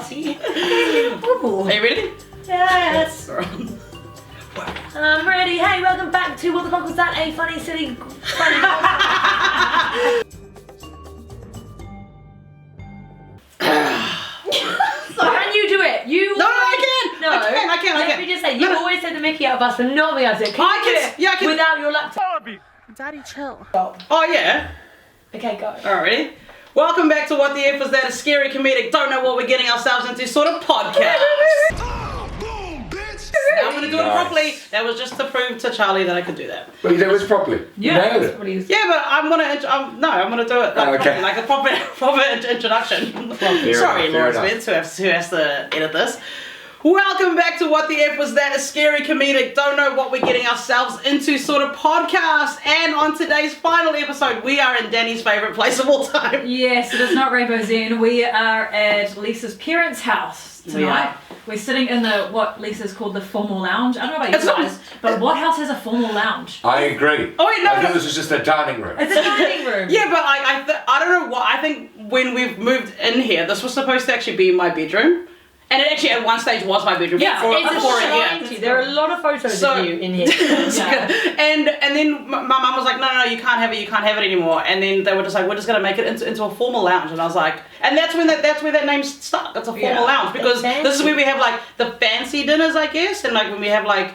classy. Are you ready? Yes. I'm ready. Hey, welcome back to What the Fuck Was That? A funny, silly, funny. Can you do it? No, I can't. No, I can't. Let me just say, you always take the mickey out of us for not being able to. Can you do it I can. without your laptop? Daddy, chill. Oh yeah. Okay, go. All ready? Welcome back to What the F Was That? A scary comedic, don't know what we're getting ourselves into sort of podcast. Now I'm gonna do it properly. That was just to prove to Charlie that I could do that. Well, that was properly. Yeah, Nailed that's it. what he was. Yeah, but I'm gonna do it like, okay. like a proper introduction. Sorry, Laura Spence, who has to edit this. Welcome back to What the F Was That? A scary comedic, don't know what we're getting ourselves into sort of podcast. And on today's final episode, we are in Danny's favourite place of all time. Yes, it is not Rainbow Zen. We are at Lisa's parents' house tonight. We're sitting in what Lisa's called the formal lounge. I don't know about you guys, but what house has a formal lounge? I agree. Oh wait, no, I thought this was just a dining room. It's a dining room. Yeah, but I don't know what, I think when we've moved in here, this was supposed to actually be my bedroom. And it actually at one stage was my bedroom. Yeah, it's there are a lot of photos of you in here. Yeah. And then my mum was like, no, you can't have it anymore. And then they were just like, we're just gonna make it into a formal lounge. And I was like, and that's where that name stuck. It's a formal lounge because this is where we have like the fancy dinners, I guess, and like when we have like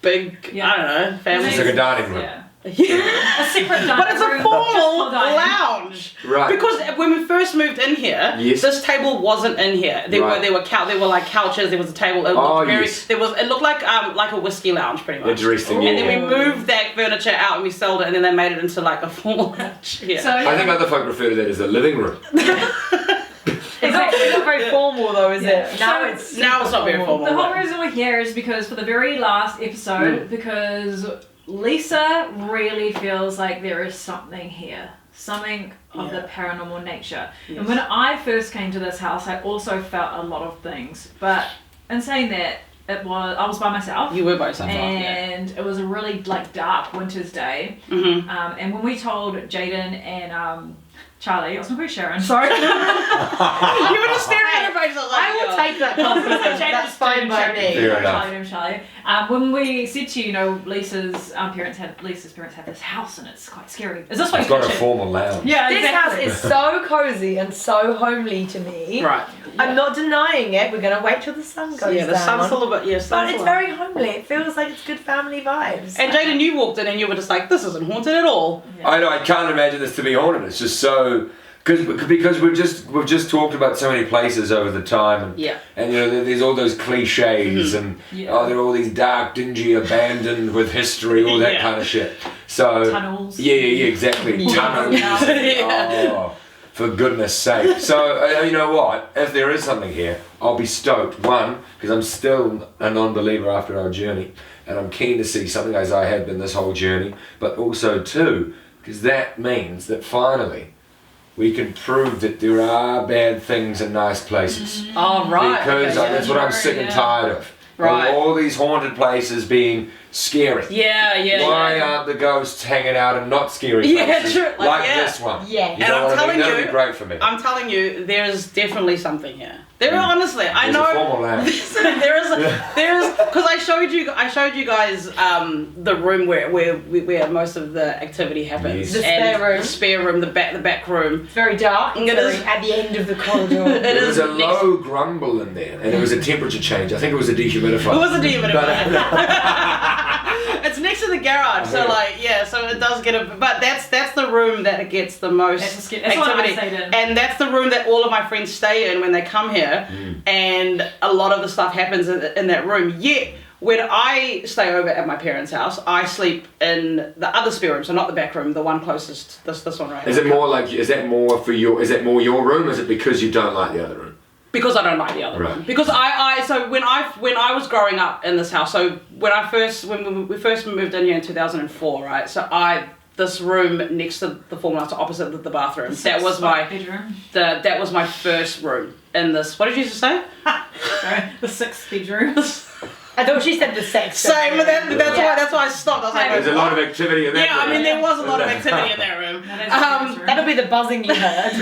big, I don't know, families. It's like a dining room. Yeah. Yeah. A separate dining room. But it's a formal lounge. Right. Because when we first moved in here, this table wasn't in here. There were like couches, there was a table. It looked it looked like a whiskey lounge pretty much. Interesting. And then we moved that furniture out and we sold it and then they made it into like a formal lounge. Yeah. So, I think other folk refer to that as a living room. It's not very formal though, is it? Now it's not very formal. the whole reason we're here is because for the very last episode, because Lisa really feels like there is something here. Something of the paranormal nature. Yes. And when I first came to this house, I also felt a lot of things. But in saying that, I was by myself. You were by yourself. And it was a really dark winter's day. Mm-hmm. And when we told Jaden and Charlie, I was going to be Sharon, sorry. You were just staring at her face. I will take that compliment. That's fine by me. Charlie. When we said to you, Lisa's parents had this house and it's quite scary. Is this what It's you got a pictured? formal lounge. Yeah, This exactly. house is so cozy and so homely to me. Right. I'm not denying it. We're going to wait till the sun goes down. Yeah, the sun's a little bit, But it's very homely. It feels like it's good family vibes. And Jaden, you walked in and you were just like, this isn't haunted at all. Yeah. I know. I can't imagine this to be haunted. It's just so because we've just talked about so many places over the time, and there's all those cliches and there are all these dark, dingy, abandoned with history, all that kind of shit. So tunnels. Yeah, exactly. Tunnels. Oh, for goodness sake. So you know what? If there is something here, I'll be stoked. One, because I'm still a non-believer after our journey, and I'm keen to see something as I have been this whole journey. But also two, because that means that finally we can prove that there are bad things in nice places. Oh, right. Because that's what I'm sick and tired of. Right. All these haunted places being scary. Yeah. Why aren't the ghosts hanging out in not scary places? True. Like this one. Yeah. You know what I mean? That'd be great for me. I'm telling you, there's definitely something here. There honestly, I There's know. a formal lounge. there is because I showed you guys the room where most of the activity happens. Yes. The spare room. The spare room, the back room. It's very dark. It is at the end of the corridor. There was a low grumble in there, and it was a temperature change. I think it was a dehumidifier. It was a dehumidifier. It's next to the garage, so so it does get but that's the room that gets the most activity, and that's the room that all of my friends stay in when they come here, and a lot of the stuff happens in that room. Yet when I stay over at my parents' house, I sleep in the other spare room, so not the back room, the one closest, this one right Is here. it more like, is that more your room, or is it because you don't like the other room? Because I don't like the other room. Because so when I was growing up in this house, so when we first moved in here in 2004, right? So this room next to the formal house, opposite the bathroom, that was my bedroom. That was my first room in this. What did you just say? Sorry, the 6th bedroom. I thought she said the sex. Same, but that's why I stopped. I was like, There's a lot of activity in that room. I mean, there was a lot of activity in that room. That'll be the buzzing you heard.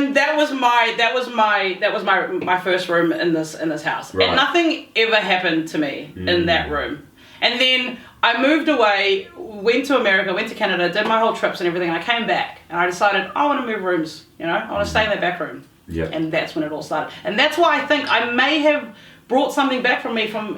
and that was my first room in this house. Right. And nothing ever happened to me in that room. And then I moved away, went to America, went to Canada, did my whole trips and everything, and I came back and I decided I want to move rooms, I want to stay in that back room. Yeah. And that's when it all started. And that's why I think I may have brought something back from me from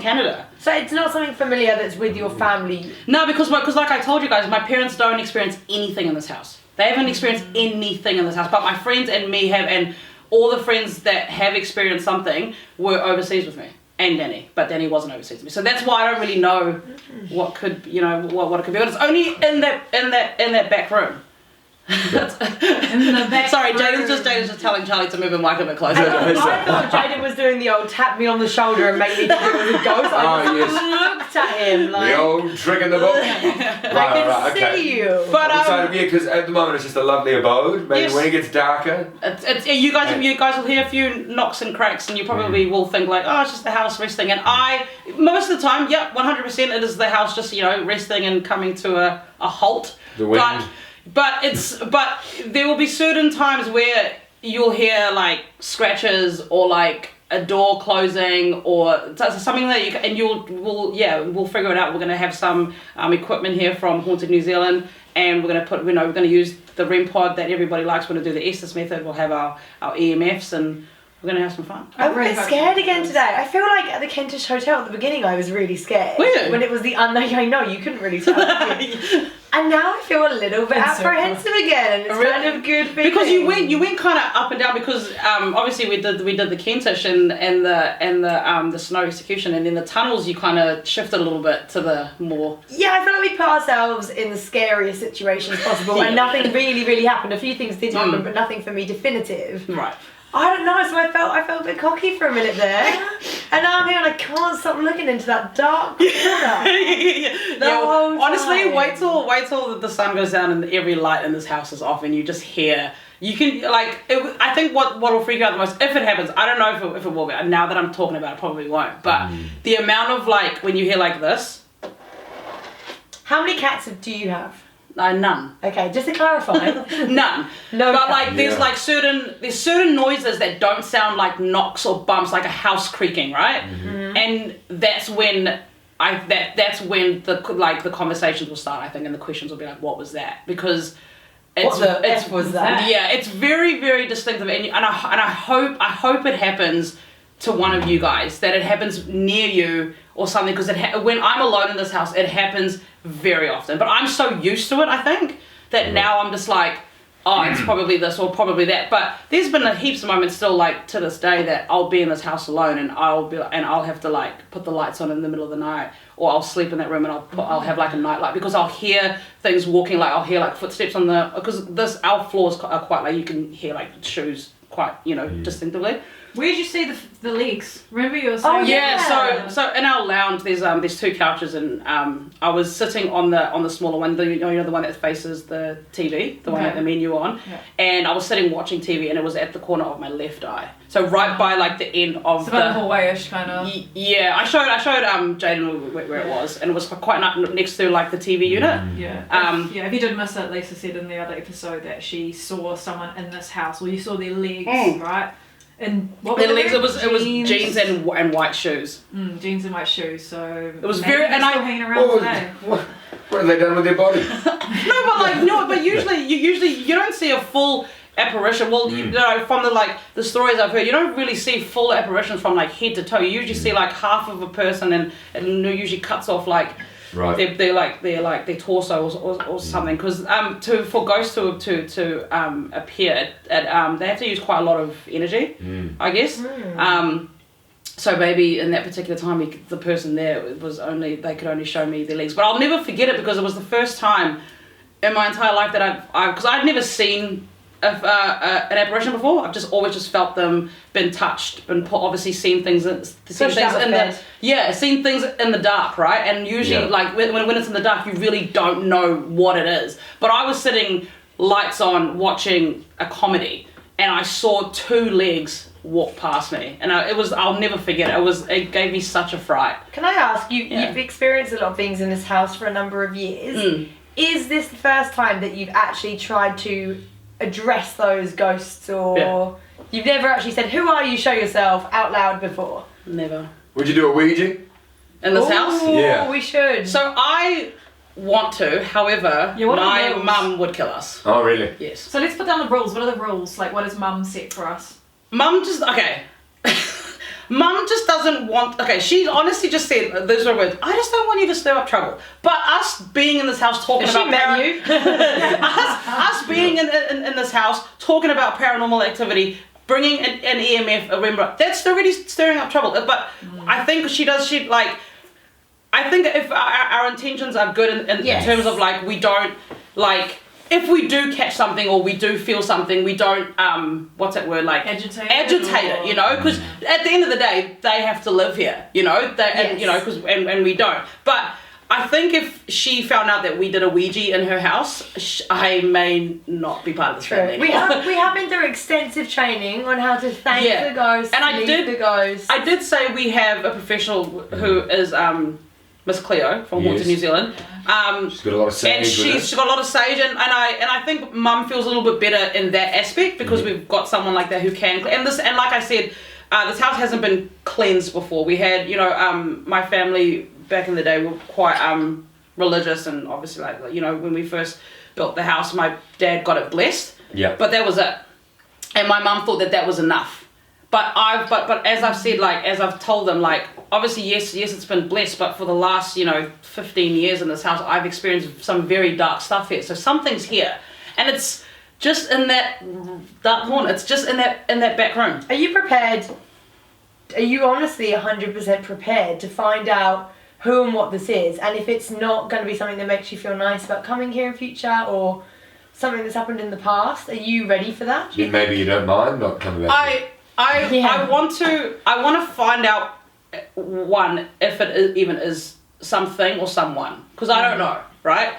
Canada. So it's not something familiar that's with your family? No, because like I told you guys, my parents don't experience anything in this house. They haven't experienced anything in this house, but my friends and me have, and all the friends that have experienced something were overseas with me. And Danny, but Danny wasn't overseas with me, so that's why I don't really know what could, what it could be. But it's only in that back room. Sorry, Jaden's just telling Charlie to move the mic a bit closer. I thought Jaden was doing the old tap me on the shoulder and make me think it was a ghost. I just looked at him like... The old trick in the book. I can see you. But because at the moment it's just a lovely abode. Maybe when it gets darker... You guys will hear a few knocks and cracks and you probably will think like, oh, it's just the house resting. And most of the time, 100% it is the house just, resting and coming to a halt. The wind. But there will be certain times where you'll hear like scratches or like a door closing or something that we'll figure it out. We're gonna have some equipment here from Haunted New Zealand, and we're gonna use the REM pod that everybody likes. We're gonna do the Estes method. We'll have our EMFs and we're gonna have some fun. I'm a bit scared again today. I feel like at the Kentish Hotel at the beginning I was really scared. Were you? When it was the unknown. I know, you couldn't really tell. And now I feel a little bit apprehensive again, and it's kind of good feeling. Because you went kind of up and down because obviously we did the Kentish and the snow execution, and then the tunnels you kind of shifted a little bit to the more. Yeah, I feel like we put ourselves in the scariest situations possible, and nothing really happened. A few things did happen, but nothing for me definitive. Right. I don't know, so I felt a bit cocky for a minute there. And now I'm here and I can't stop looking into that dark corner. Honestly, wait till the sun goes down and every light in this house is off and you just hear. You can I think what will freak you out the most, if it happens, I don't know if it will be. Now that I'm talking about it, probably won't. But the amount of when you hear like this. How many cats do you have? None. Okay, just to clarify. None. No. But there's certain noises that don't sound like knocks or bumps, like a house creaking, right? Mm-hmm. And that's when that's when the conversations will start, I think, and the questions will be like, what was that? Because what the F was that? Yeah, it's very, very distinctive, and I hope it happens to one of you guys, that it happens near you or something, because when I'm alone in this house, it happens very often. But I'm so used to it, I think, that now I'm just like, oh, it's probably this or probably that. But there's been heaps of moments still, to this day, that I'll be in this house alone and I'll have to put the lights on in the middle of the night, or I'll sleep in that room and I'll have a night light, because I'll hear things walking, I'll hear footsteps on because our floors are quite you can hear shoes quite distinctively. Where did you see the legs? Remember you were saying? Oh yeah. So in our lounge there's two couches, and I was sitting on the smaller one, the one that faces the TV, the one that the menu on, and I was sitting watching TV, and it was at the corner of my left eye. So right by the end of the hallway-ish kind of. Yeah, I showed Jaden where it was, and it was quite next to the TV unit. Yeah. If you did miss it, Lisa said in the other episode that she saw someone in this house. Well, you saw their legs, right? And what were their legs? It was jeans and white shoes. Jeans and white shoes. So it was very. And still hanging around today. What have they done with their body? But usually you don't see a full apparition. Well, from the stories I've heard, you don't really see full apparitions from head to toe. You usually see half of a person, and it usually cuts off right. their torso or something. Because for ghosts to appear, they have to use quite a lot of energy, I guess. So maybe in that particular time, the person there they could only show me their legs. But I'll never forget it, because it was the first time in my entire life that because I'd never seen an apparition before. I've always felt them, been touched, obviously seen things in the dark, right? And usually when it's in the dark, you really don't know what it is. But I was sitting lights on watching a comedy, and I saw two legs walk past me, and I'll never forget it. It gave me such a fright. Can I ask you? You've experienced a lot of things in this house for a number of years. Is this the first time that you've actually tried to address those ghosts, or you've never actually said, "Who are you? Show yourself" out loud before? Never. Would you do a Ouija? In this house? Yeah. We should. So I want to, however, my mum would kill us. Oh, really? Yes. So let's put down the rules. What are the rules? Like, what does mum set for us? Mum just, okay. Mum just doesn't want, okay, she honestly just said, those are words, I just don't want you to stir up trouble. But us being in this house talking Has about she met you? us being in this house talking about paranormal activity, bringing an EMF, remember, that's already stirring up trouble. But I think I think if our intentions are good in terms of like, we don't, like, if we do catch something or we do feel something, we don't, what's that word, like? Agitate it, you know? Because at the end of the day, they have to live here, you know? And, you know, and we don't. But I think if she found out that we did a Ouija in her house, I may not be part of this family. We have been through extensive training on how to thank the ghosts, and the ghosts. I did say we have a professional who is Miss Cleo from Haunted New Zealand. She's got a lot of sage. And she's got a lot of sage, and I think Mum feels a little bit better in that aspect because we've got someone like that who can. And like I said, this house hasn't been cleansed before. We had, you know, my family back in the day were quite religious, and obviously, like, you know, when we first built the house, my dad got it blessed. Yeah. But that was it, and my mum thought that was enough. But as I've said, like, as I've told them, like, obviously, yes, it's been blessed, but for the last, you know, 15 years in this house, I've experienced some very dark stuff here. So something's here, and it's just in that dark corner. It's just in that back room. Are you prepared? Are you honestly 100% prepared to find out who and what this is? And if it's not going to be something that makes you feel nice about coming here in future, or something that's happened in the past, are you ready for that? Maybe you don't mind not coming back. I want to find out, one, if it even is something or someone, because I don't know, right?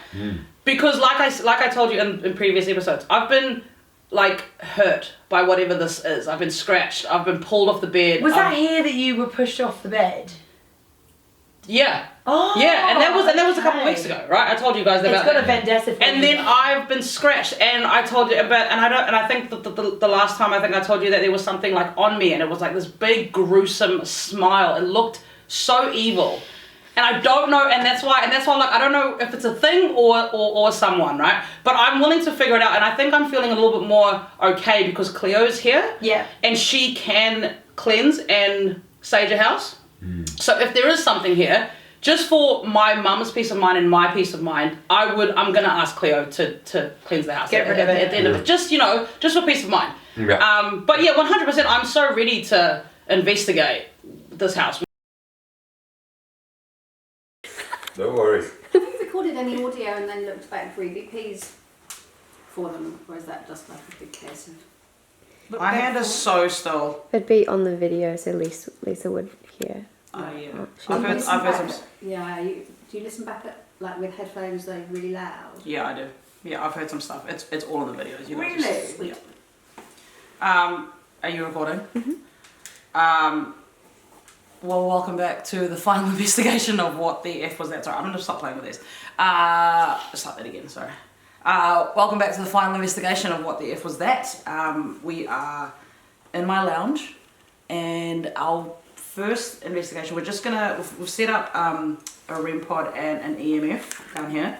Because like I told you in previous episodes, I've been like hurt by whatever this is. I've been scratched. I've been pulled off the bed. Was that here that you were pushed off the bed? Yeah. Oh. Yeah, and that was a couple of weeks ago, right? I told you guys about that. It's got a vendetta for and you. then I've been scratched, and I told you about, and I think the last time I think I told you that there was something like on me, and it was like this big gruesome smile. It looked so evil, and I don't know, and that's why like, I don't know if it's a thing or someone, right? But I'm willing to figure it out, and I think I'm feeling a little bit more okay because Cleo's here, and she can cleanse and sage a house. So if there is something here, just for my mum's peace of mind and my peace of mind, I'm gonna ask Cleo to cleanse the house. Get rid of it at the end of it. Just, you know, just for peace of mind. Yeah. But yeah, 100%. I'm so ready to investigate this house. No worries. Have you recorded any audio and then looked back for EVPs for them, or is that just like a big case of? My hand is so still. It'd be on the video, so Lisa would hear. Oh yeah. I've heard some. Yeah, do you listen back at, like, with headphones, like, really loud? Yeah, I do. Yeah, I've heard some stuff. It's all in the videos. You Really? Guys, yeah. Are you recording? Mm-hmm. Well, welcome back to the final investigation of what the F was that. Sorry, I'm gonna stop playing with this. Start that again. Sorry. Welcome back to the final investigation of what the F was that. We are in my lounge, and our first investigation, we've set up a REM pod and an EMF down here.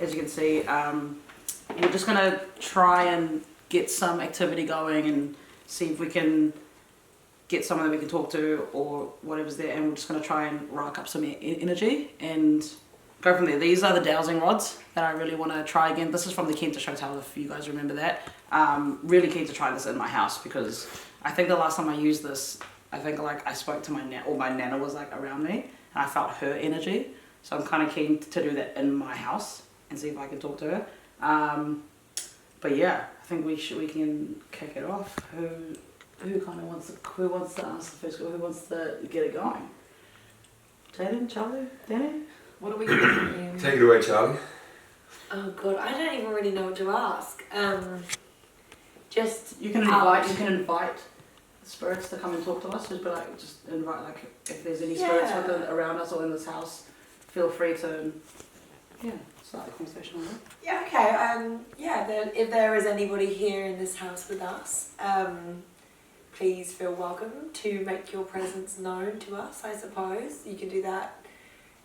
As you can see, we're just gonna try and get some activity going and see if we can get someone that we can talk to or whatever's there, and we're just gonna try and rack up some energy and go from there. These are the dowsing rods that I really want to try again. This is from the Kentish Hotel, if you guys remember that. Really keen to try this in my house because I think the last time I used this, I think like I spoke to my nana was like around me and I felt her energy. So I'm kind of keen to do that in my house and see if I can talk to her. But yeah, I think we can kick it off. Who wants to ask the first? Who wants to get it going? Jaden, Charlie, Danny? What are we doing? Take it away, Charlie. Oh god, I don't even really know what to ask. You can invite spirits to come and talk to us. Just invite, like, if there's any spirits around us or in this house, feel free to slightly conversational. Yeah, okay. If there is anybody here in this house with us, please feel welcome to make your presence known to us, I suppose. You can do that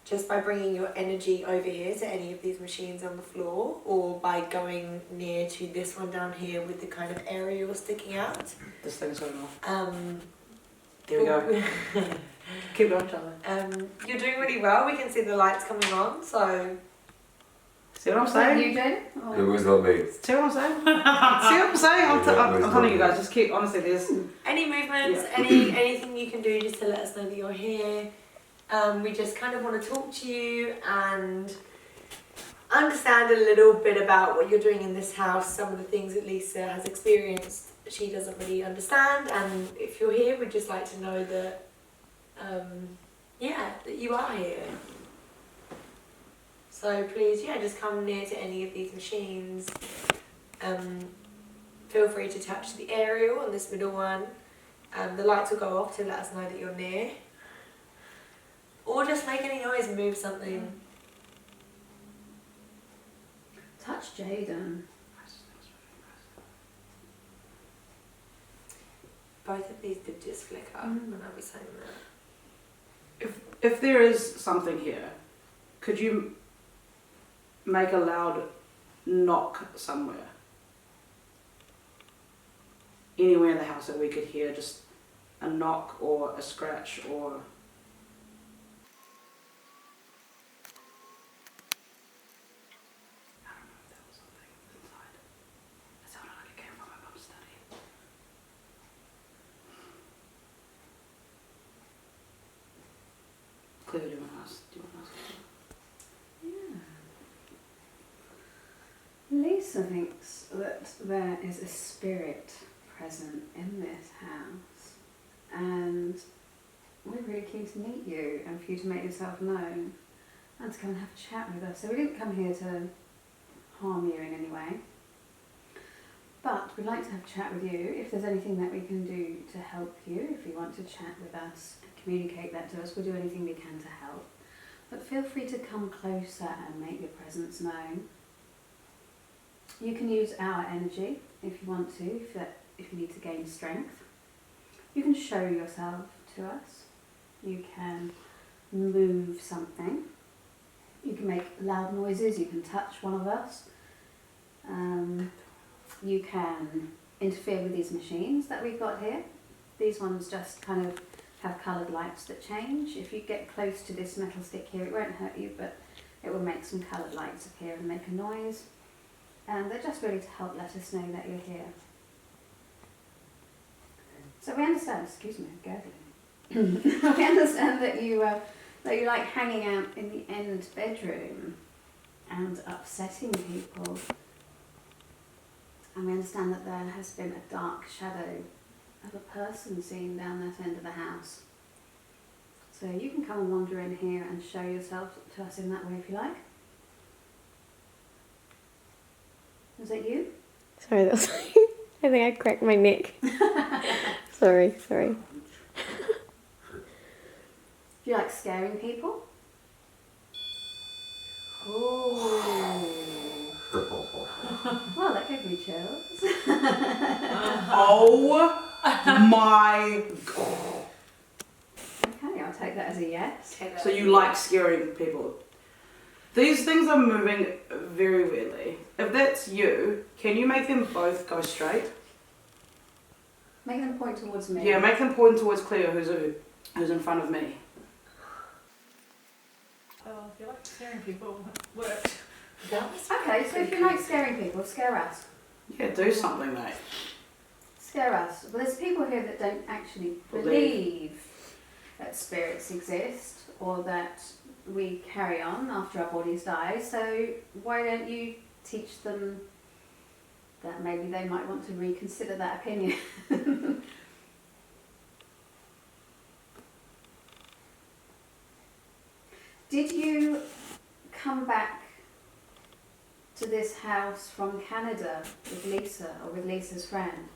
just by bringing your energy over here to any of these machines on the floor, or by going near to this one down here with the kind of aerial sticking out. This thing's going off. There we go. Keep going, Charlie. You're doing really well. We can see the lights coming on, so... See what I'm Is that saying? you, Jane? It was not me. See what I'm saying? See what I'm saying? I'm telling you guys, just keep, honestly, there's... Any movements, Yeah. anything you can do just to let us know that you're here. We just kind of want to talk to you and understand a little bit about what you're doing in this house, some of the things that Lisa has experienced she doesn't really understand, and if you're here, we'd just like to know that, that you are here. So please, just come near to any of these machines. Feel free to touch the aerial on this middle one. The lights will go off to let us know that you're near. Or just make any noise and move something. Touch Jaden. Both of these did just flicker when I was saying that. If there is something here, could you make a loud knock somewhere? Anywhere in the house that we could hear, just a knock or a scratch or... I don't know if that was something inside. It sounded like it came from my mum's study. Cleo, do you want to ask? Lisa thinks that there is a spirit present in this house, and we're really keen to meet you and for you to make yourself known and to come and have a chat with us. So we didn't come here to harm you in any way, but we'd like to have a chat with you. If there's anything that we can do to help you, if you want to chat with us, communicate that to us, we'll do anything we can to help. But feel free to come closer and make your presence known. You can use our energy if you want to, if you need to gain strength. You can show yourself to us. You can move something. You can make loud noises. You can touch one of us. You can interfere with these machines that we've got here. These ones just kind of have coloured lights that change. If you get close to this metal stick here, it won't hurt you, but it will make some coloured lights appear and make a noise. And they're just really to help let us know that you're here. So we understand, excuse me, gurgling. We understand that you like hanging out in the end bedroom and upsetting people. And we understand that there has been a dark shadow of a person seen down that end of the house. So you can come and wander in here and show yourself to us in that way if you like. Was that you? Sorry, that was I think I cracked my neck. Sorry. Do you like scaring people? Oh. Well, that gave me chills. Oh my god. Okay, I'll take that as a yes. So you like scaring people. These things are moving very weirdly. If that's you, can you make them both go straight? Make them point towards me. Yeah, make them point towards Cleo, who's in front of me. Oh, if you like scaring people, it worked. Okay, so if you like scaring people, scare us. Yeah, do something, mate. Scare us. Well, there's people here that don't actually believe that spirits exist or that we carry on after our bodies die, so why don't you teach them that maybe they might want to reconsider that opinion? Did you come back to this house from Canada with Lisa or with Lisa's friend?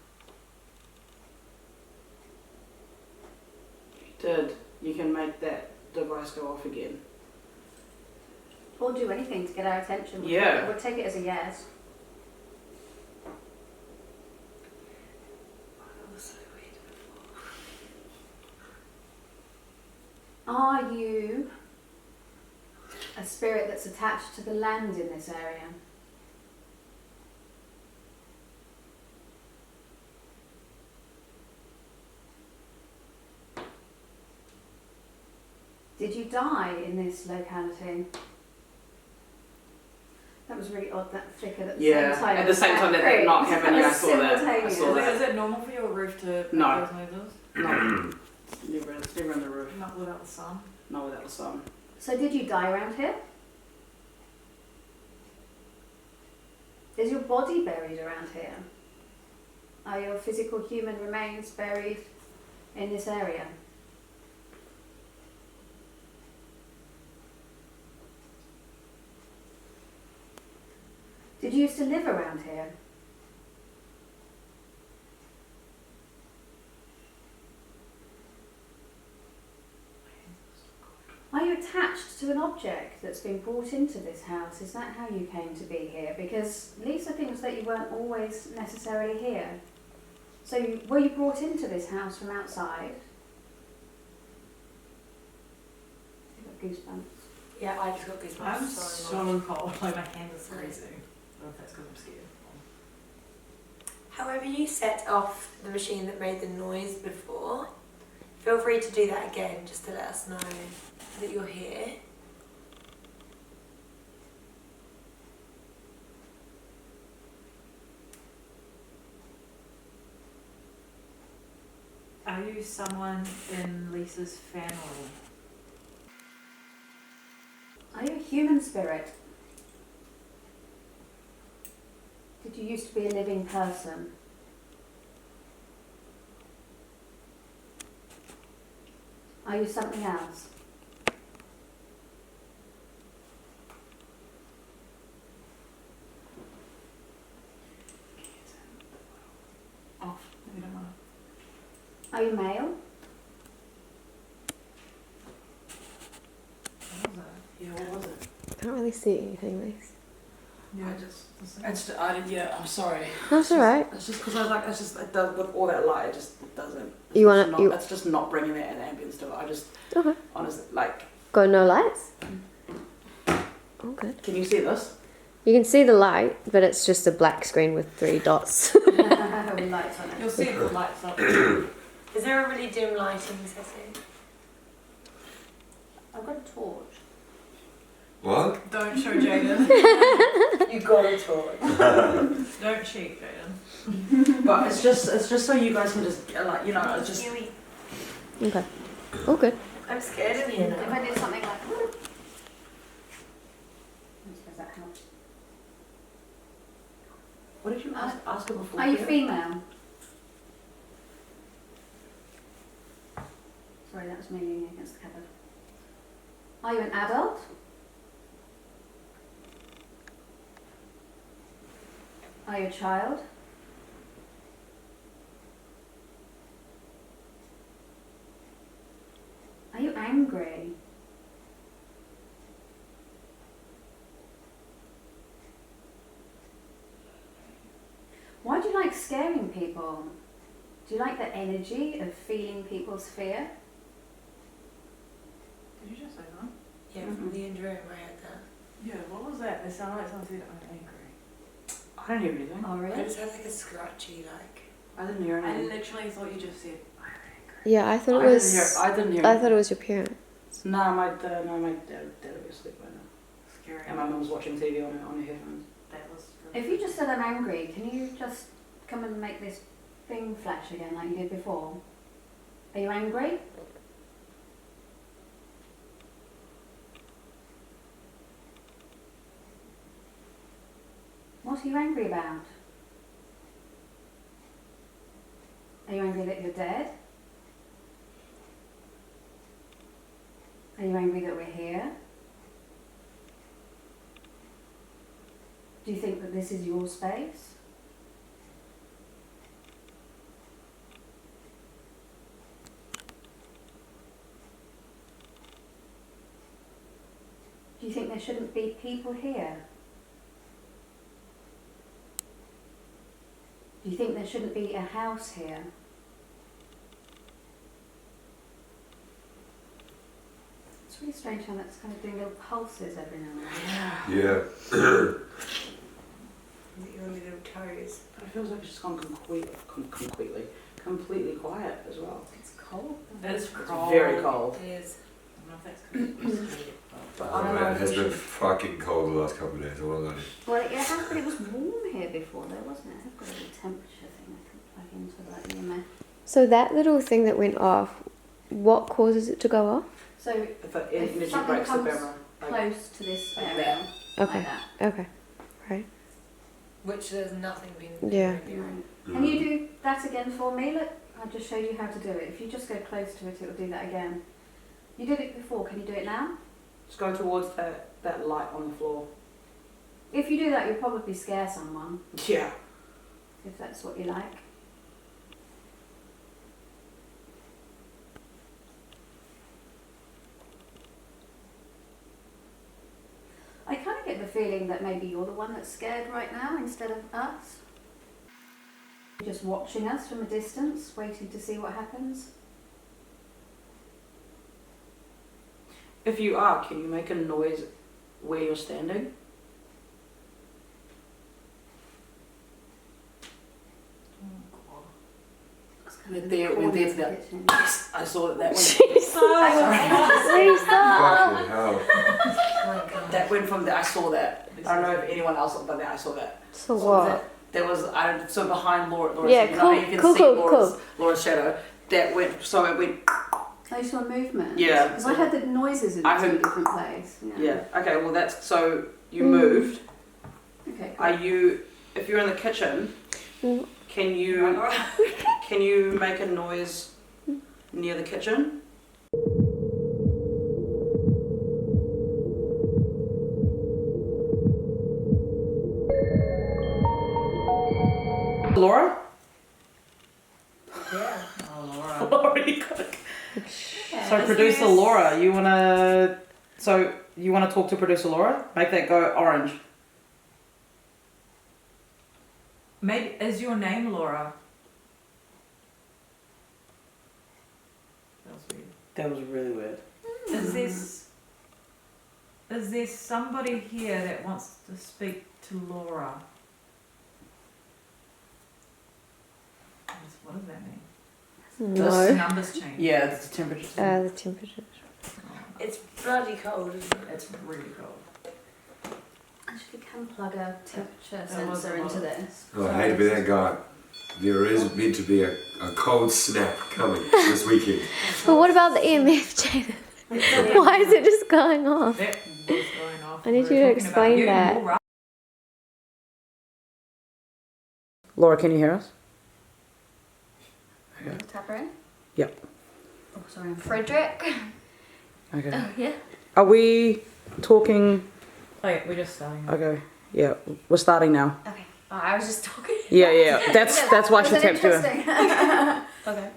You did. You can make that device go off again. Or do anything to get our attention. We'll take it as a yes. Are you a spirit that's attached to the land in this area? Did you die in this locality? That was really odd, that flicker at the same time. At the same time that they're not having you, I saw that. Is it normal for your roof to No. those noises? No. It's never on the roof. Not without the sun? Not without the sun. So did you die around here? Is your body buried around here? Are your physical human remains buried in this area? Did you used to live around here? Are you attached to an object that's been brought into this house? Is that how you came to be here? Because Lisa thinks that you weren't always necessarily here. So were you brought into this house from outside? You've got goosebumps. Yeah, I just got goosebumps. I'm so cold, like my hands are freezing. I don't know if that's because I'm scared. However you set off the machine that made the noise before, feel free to do that again just to let us know that you're here. Are you someone in Lisa's family? Are you a human spirit? Did you used to be a living person? Are you something else? Off. Maybe don't want Are you male? to. What was it? Yeah, what was it? I can't really see anything, Lise. Yeah, I'm sorry. That's alright. It's just because I was like, it's just, it does, with all that light, it just doesn't. It's just not bringing that ambience to it. I just, Okay. honestly, like. Got no lights? Oh, good. Can you see this? You can see the light, but it's just a black screen with 3 dots. With lights on it. You'll see the lights up. Is there a really dim lighting setting? I've got a torch. What? Don't show Jaden. You got a torch. Don't cheat, Jaden. But it's just so you guys can just, like, you know, it's just. Okay. Oh, good. I'm scared in here If now. I did something like does that help? What did you ask her before? Are you female? Sorry, that was me leaning against the cupboard. Are you an adult? Are you a child? Are you angry? Why do you like scaring people? Do you like the energy of feeling people's fear? Did you just say that? Yeah, from the injury I had that. Yeah, what was that? It sounded like someone said I'm angry. I didn't hear anything. Oh, I really? just had like a scratchy I didn't hear I anything. literally thought you just said I'm angry. Yeah, I thought it was. I didn't hear. I thought it was your parents. No, my dad would be asleep by now. Scary. And my mum was watching TV on her headphones. That was If you just said I'm angry, can you just come and make this thing flash again like you did before? Are you angry? What are you angry about? Are you angry that you're dead? Are you angry that we're here? Do you think that this is your space? Do you think there shouldn't be people here? Do you think there shouldn't be a house here? It's really strange how that's kind of doing little pulses every now and then. Yeah. Your little toes. But it feels like it's just gone completely quiet as well. It's cold. It's It's very cold. It is. I don't know if that's good. But Oh, I don't know man, it if has we been should- fucking cold the last couple of days. I won't lie to you. Well, it has, but it was warm here before though, wasn't it? I've got a little temperature thing I can plug into that EMF. So that little thing that went off, what causes it to go off? So If If energy something breaks the comes camera. Like, close to this like area, that. Okay. like that. Okay. Right. Which there's nothing being. Yeah. Right. Can you do that again for me? Look, I just showed you how to do it. If you just go close to it, it'll do that again. You did it before, can you do it now? Just go towards that light on the floor. If you do that, you'll probably scare someone, Yeah. if that's what you like. I kind of get the feeling that maybe you're the one that's scared right now instead of us. You're just watching us from a distance, waiting to see what happens. If you are, can you make a noise where you're standing? We're there for that. Yes, I saw that one. Fucking hell. That went from there. I saw that. I don't know if anyone else saw that. I saw that. So So what? There was so behind Laura. Yeah, you know how you can cool, see cool. Laura's shadow. That went. So it went. I saw movement. Yeah. Because I heard the noises in I a heard- different place. Yeah. Okay. Well, that's so you moved. Okay. Cool. Are you? If you're in the kitchen, Mm. can you make a noise near the kitchen? Laura? Yeah. Oh, Laura. Laura, you gotta... Yeah, So producer Laura, you wanna talk to producer Laura? Make that go orange. Maybe is your name Laura? That was weird. That was really weird. Is there somebody here that wants to speak to Laura? What does that mean? The No. numbers change. Yeah, it's the temperature. The temperature. It's bloody cold, isn't it? It's really cold. Actually, can plug a temperature That was sensor a into lot. this. Oh, I hate to be that guy. There is meant to be a cold snap coming this weekend. But what about the EMF, Jaden? Why is it just going off? That was going off. I need We you were to talking explain about you, that. Laura. Laura, can you hear us? Tap her in? Yep. Oh, sorry. I'm Frederick? Okay. Yeah. Are we talking? Oh, yeah, we're just starting. Okay. Yeah, we're starting now. Okay. Oh, I was just talking. Yeah. That's why she Was it tapped you. interesting? Okay.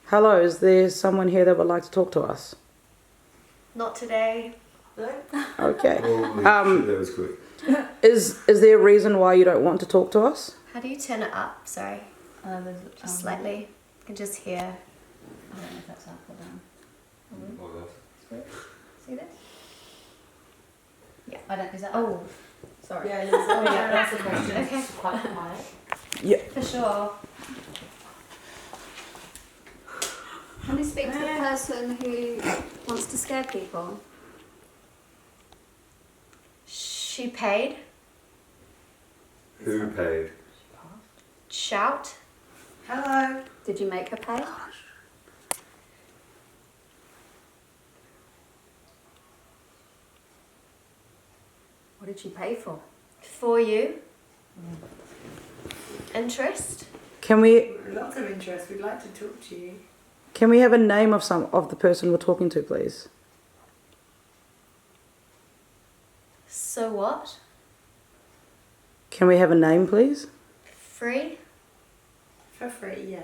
Hello, is there someone here that would like to talk to us? Not today. Okay. Holy Um, shit, that was quick. Is there a reason why you don't want to talk to us? How do you turn it up? Sorry. Just slightly. I can just hear. I don't know if that's up or down. See this? Yeah. I don't. Is that? Oh, Sorry. Yeah, that's the question. okay. It's quite quiet. Yeah. For sure. Can we speak to the person who wants to scare people? She paid. Who paid? Shout. Hello. Did you make her pay? What did she pay for? For you. Interest. Can we Lots of interest. We'd like to talk to you. have a name of the person we're talking to, please? So what? Can we have a name, please? Free. For free, yeah.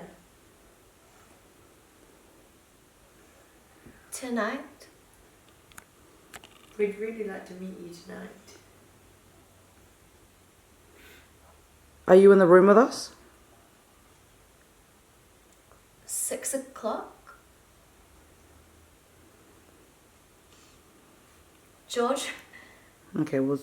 Tonight. We'd really like to meet you tonight. Are you in the room with us? 6 o'clock? George? Okay, well,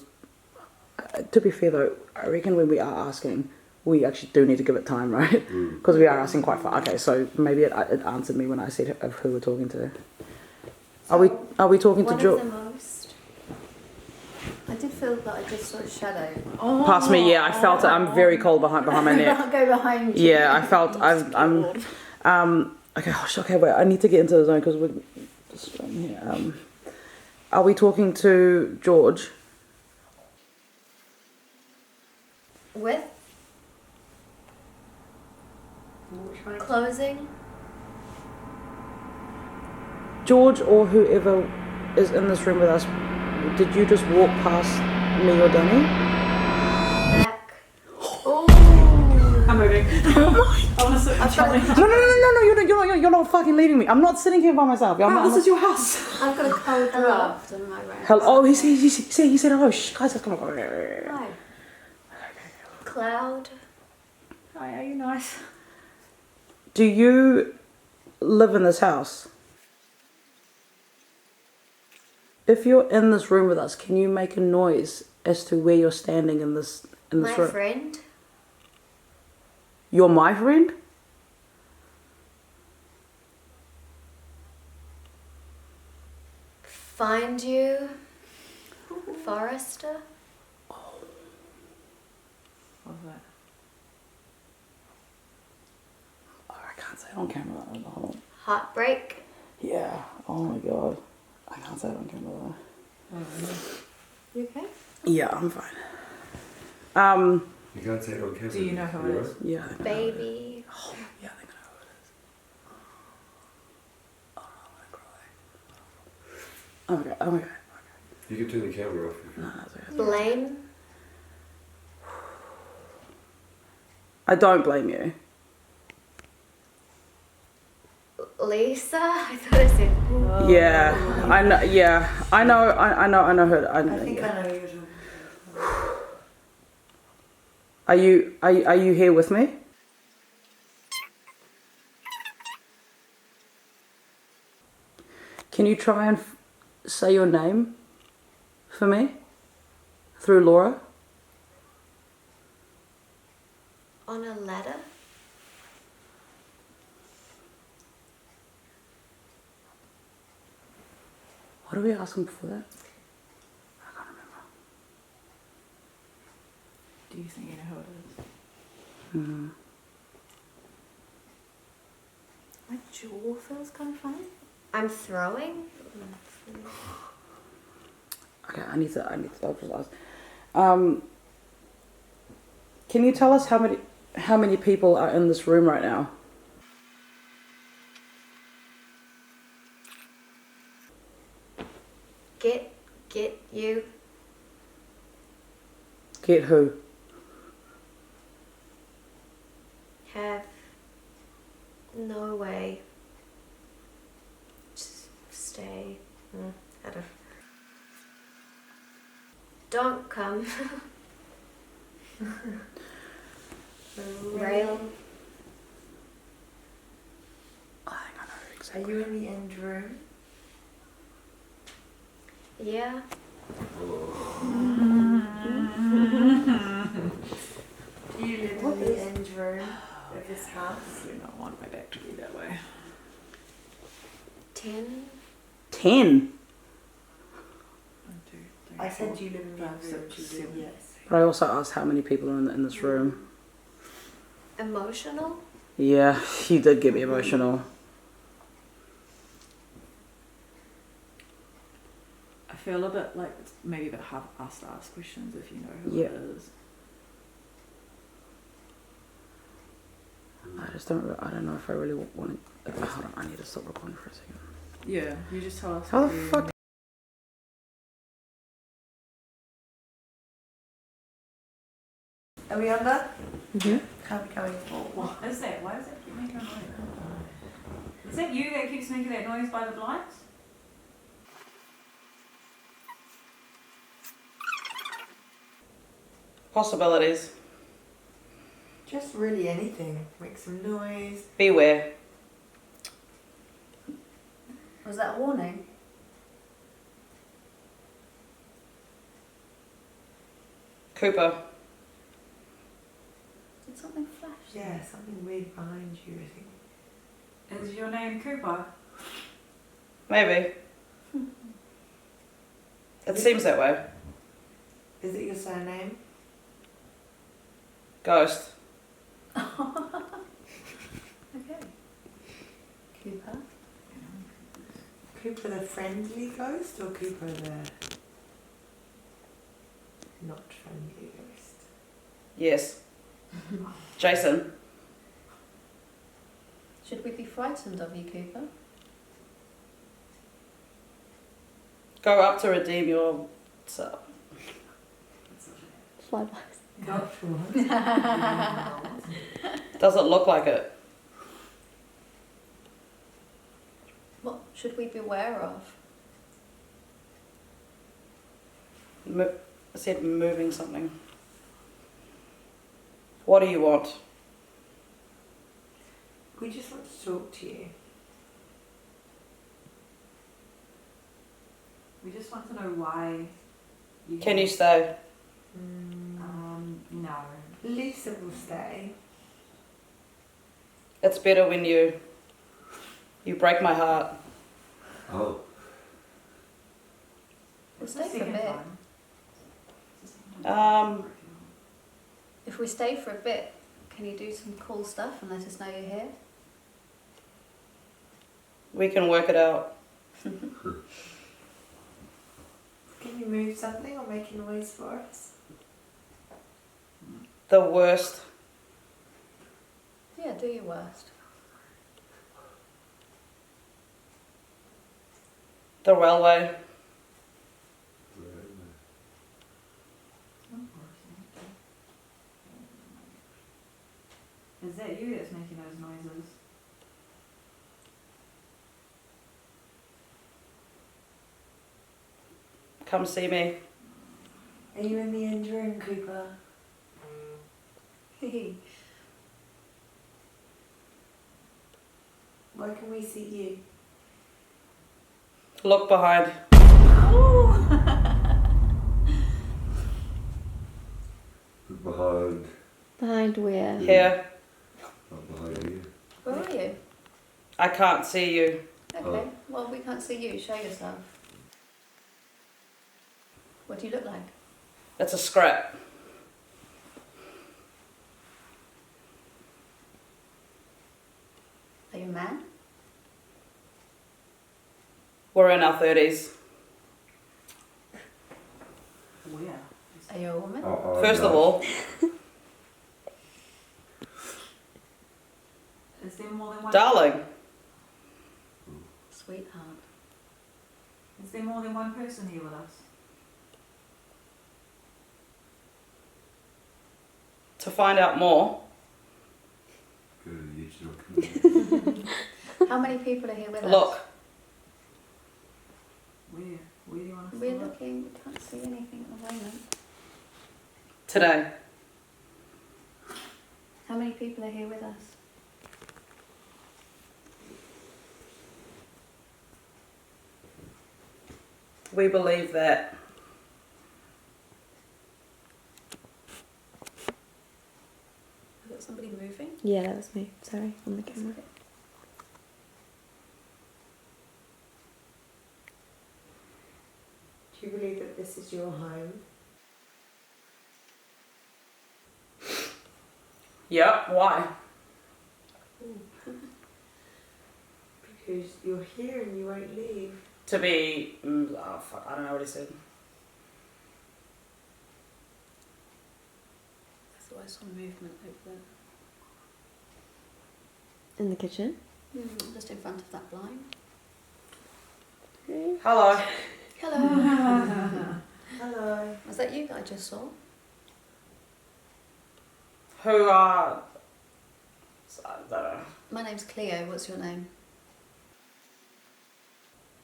to be fair though, I reckon when we are asking, we actually do need to give it time, right? Because we are asking quite far. Okay, so maybe it answered me when I said of who we're talking to. Are we talking to George? I did feel that I just saw a shadow. Past me, yeah, I felt it. I'm very cold behind my neck. I'll go behind you. Yeah, I felt I'm okay, wait, I need to get into the zone because we're just here. Are we talking to George? With? Closing? George or whoever is in this room with us, did you just walk past me or Danny? Back. Oh. I'm moving. I want to sit with Charlie. No, you're not fucking leaving me. I'm not sitting here by myself. This is your house. I've got a cold draft on my right. Hello. Oh, he said hello. Shh, guys, come on. Hi. Cloud. Hi, are you nice? Do you live in this house? If you're in this room with us, can you make a noise as to where you're standing in this room? My friend. You're my friend? Find you. Forrester. What's that? Oh, I can't say it on camera. Hold on. Heartbreak. Yeah. Oh my god. I can't say it on camera though. You okay? Yeah, I'm fine. You can't say it on camera. Do you know who it is? Yeah. I think I know Baby. Oh, yeah, I think I know who it is. Oh no, I'm gonna cry. Okay. You can turn the camera off. No, that's okay. Blame. I don't blame you. Lisa. I thought I said. Yeah, I know. Yeah, I know. I know her. I think I know who you're talking about. Are you here with me? Can you try and say your name for me through Laura? On a ladder. What did we ask him before that? I can't remember. Do you think you know who it is? Mm-hmm. My jaw feels kind of funny. I'm throwing. Okay, I need to. I'll just ask. Can you tell us how many people are in this room right now? Get you. Get who? Have no way. Just stay. Out of. Don't come. Rail. I think I know exactly. Are you in the end room? Yeah. Do you live in the end room of this house? I do not want my back to be that way. 10. 10. I said you live in the end 5, room. 6, She said 7. yes. But I also asked how many people are in this room. Emotional. Yeah, you did get me emotional. I feel a bit like it's maybe a bit hard for us to ask questions if you know who Yeah. it is. I don't know if I really want to. Hold on, I need to stop recording for a second. Yeah, you just tell us. How the what you- fuck? Are we under? Mm-hmm. Can't be coming. What is that? Why does that keep making a noise? Is that you that keeps making that noise by the blinds? Possibilities. Just really anything. Make some noise. Beware. Was that a warning? Cooper. Did something flash? Yeah, something weird behind you, I think. Is your name Cooper? Maybe. It seems that way. Is it your surname? Ghost. Okay. Cooper. Cooper the friendly ghost or Cooper the not friendly ghost? Yes. Jason. Should we be frightened of you, Cooper? Go up to redeem yourself. Floodlights. Go up to what? Doesn't look like it. What should we beware of? I said moving something. What do you want? We just want to talk to you. We just want to know why. Can you stay? No. Lisa will stay. It's better when you break my heart. Oh. We'll stay for a bit. If we stay for a bit, can you do some cool stuff and let us know you're here? We can work it out. Can you move something or make a noise for us? The worst. Yeah, do your worst. The railway. Is that you that's making those noises? Come see me. Are you in the end room, Cooper? Where can we see you? Look behind. Behind. Behind where? Here. Not behind you. Where are you? I can't see you. Okay, well, we can't see you. Show yourself. What do you look like? It's a scrap. Are you a man? We're in our 30s. Where? Are you a woman? First of all, Is there more than one? darling, Sweetheart. Is there more than one person here with us? to find out more, How many people are here with us? look, Where? Where do you want us to We're look? looking, we can't see anything at the moment. today. How many people are here with us? We believe that Is that somebody moving? Yeah, that was me. Sorry, on the camera. Do you believe that this is your home? yeah, why? Because you're here and you won't leave. To be, oh fuck, I don't know what he said. I thought I saw movement over In the kitchen. there. Just in front of that blind. Hello. Hello. Hello. Was that you that I just saw? Who are, I don't know. My name's Cleo. What's your name?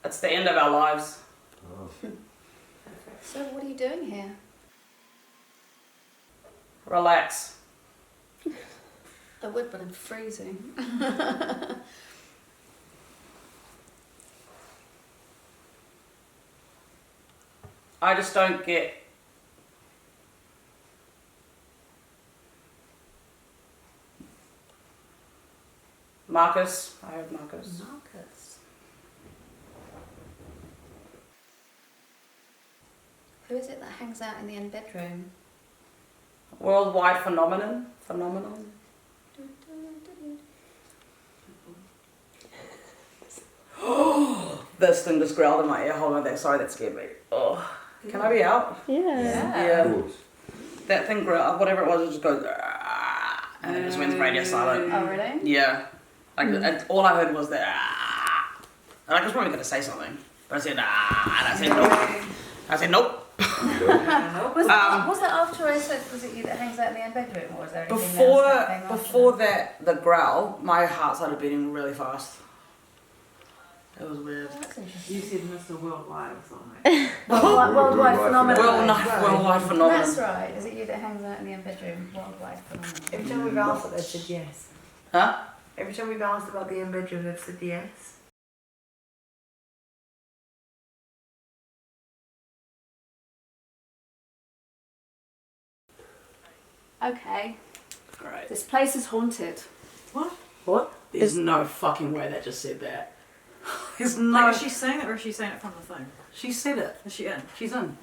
It's the end of our lives. Perfect. So what are you doing here? Relax. I would, but I'm freezing. I just don't get. Marcus. I heard Marcus. Marcus. Who is it that hangs out in the end bedroom? Worldwide phenomenon. Phenomenon. This thing just growled in my ear. Hold on, that scared me. Oh, can I be out? Yeah. Of course. That thing growled, whatever it was, it just goes, "Ah," and it just went radio silent. Oh, really? Yeah, like all I heard was that. "Ah." And I was probably gonna say something, but I said "Ah," and I said nope. I said nope. Was that after I said, was it you that hangs out in the end bedroom, or was there anything else that came after Before that, the growl, my heart started beating really fast. It was weird. Oh, that's interesting. You said Mr. Worldwide or something. Worldwide phenomenon. Worldwide phenomenon. That's right. Is it you that hangs out in the end bedroom? Worldwide phenomenon. Every time we've asked, they've said yes. Huh? Every time we've asked about the in bedroom, they've said yes. Okay. Great. This place is haunted. What? There's no fucking way that just said that. There's no. Like, is she saying it or is she saying it from the phone? She said it. Is she in? She's in.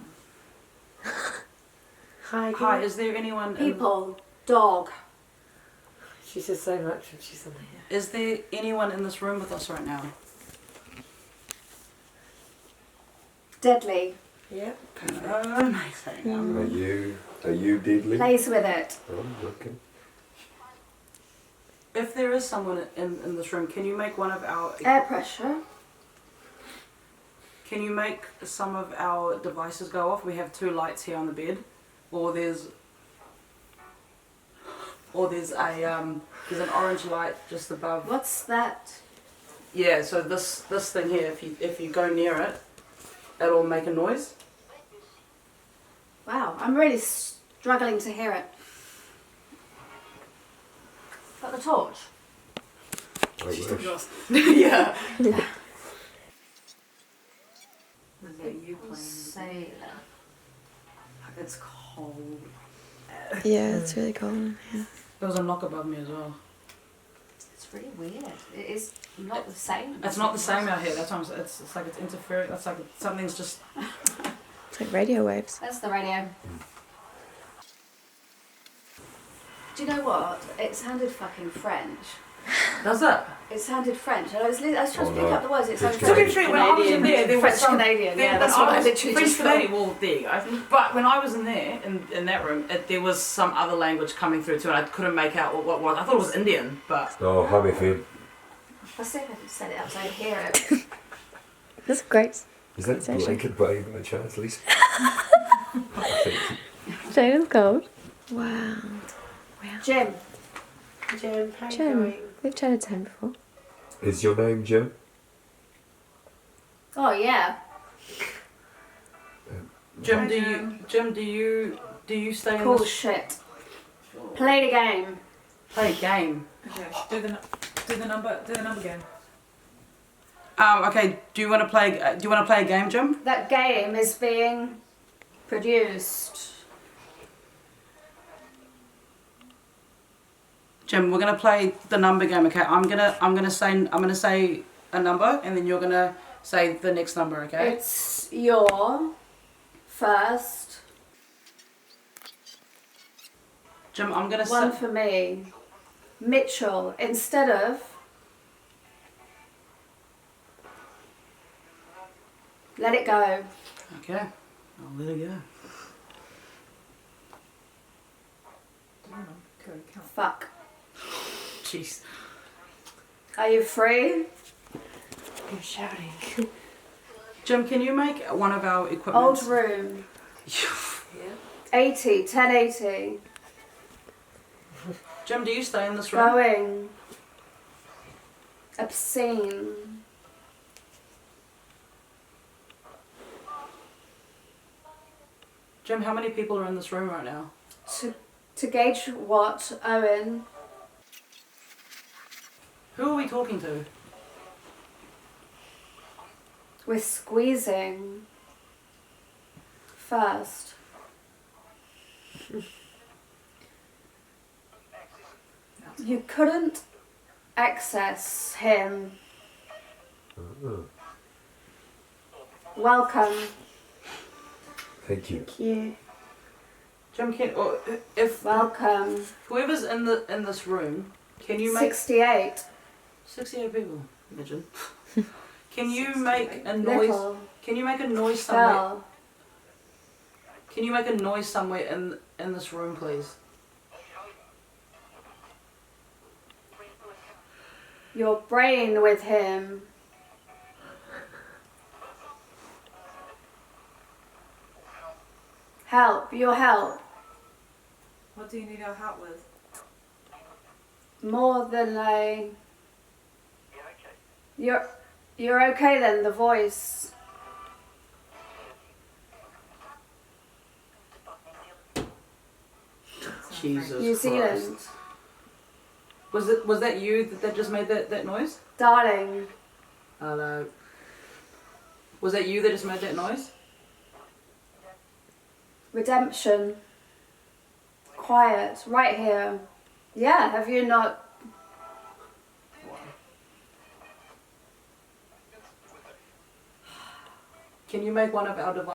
Hi. Is there anyone? People. Dog. She says so much when she's on here. Is there anyone in this room with us right now? Deadly. Yep. Amazing. Are you deadly? Plays with it. Oh, okay. If there is someone in this room, can you make one of our? Air pressure. Can you make some of our devices go off? We have 2 lights here on the bed, or there's an orange light just above. What's that? Yeah, so this thing here, if you go near it, it'll make a noise. Wow, I'm really struggling to hear it. Got the torch? I wish. Yeah. Is that you playing? Sailor. It's cold. Yeah, it's really cold. Yeah. There was a knock above me as well. It's really weird. It is not the same. It's not the same out here. That's why it's like it's interfering. That's like something's just. It's like radio waves. That's the radio. Do you know what? It sounded fucking French. Does it? It sounded French. And I was trying to pick no. up the words. It sounded To To be be fair, when I was in there, there was French some. Canadian. Yeah, When that's what I was literally French just Canadian. Well, there you go. But when I was in there, in that room, there was some other language coming through too, and I couldn't make out what was. I thought it was Indian, but. Oh, Honeyfield. I'll see if I can set it up so I can hear it. That's great. Is that It's blanket by even a chance, Lisa? Jane is cold. Wow. Jim. Jen, how you Jim. going? We've chatted to him before. Is your name Jim? Oh yeah. Jim, do you stay in Cool this shit. Play the game. play a game? Okay, do the number game. Okay. Do you want to play a game, Jim? That game is being produced. Jim, we're gonna play the number game. Okay. I'm gonna say a number, and then you're gonna say the next number. Okay. It's your first Jim, I'm gonna one say. for me. Mitchell, instead of let it go. Okay. I'll let it go. Fuck. Jeez. Are you free? You're shouting. Jim, can you make one of our equipment? Old room. 80, 1080. Jim, do you stay in this room? Going. Obscene. Jim, how many people are in this room right now? To gauge what, Owen? Who are we talking to? We're squeezing first. You couldn't access him. Welcome. Thank you. Thank you. Jim, if Welcome. whoever's in this room, can you make 68. 68 people? Imagine. Can you make a noise? Little. Can you make a noise somewhere? Bell. Can you make a noise somewhere in this room, please? Your brain with him. Help, your help. What do you need our help with? More than a... You're okay then, the voice. Jesus New Christ. Zealand. Was that you that just made that noise? Darling. Hello. Was that you that just made that noise? Redemption. Quiet, right here. Yeah, have you not... Can you make one of our devices?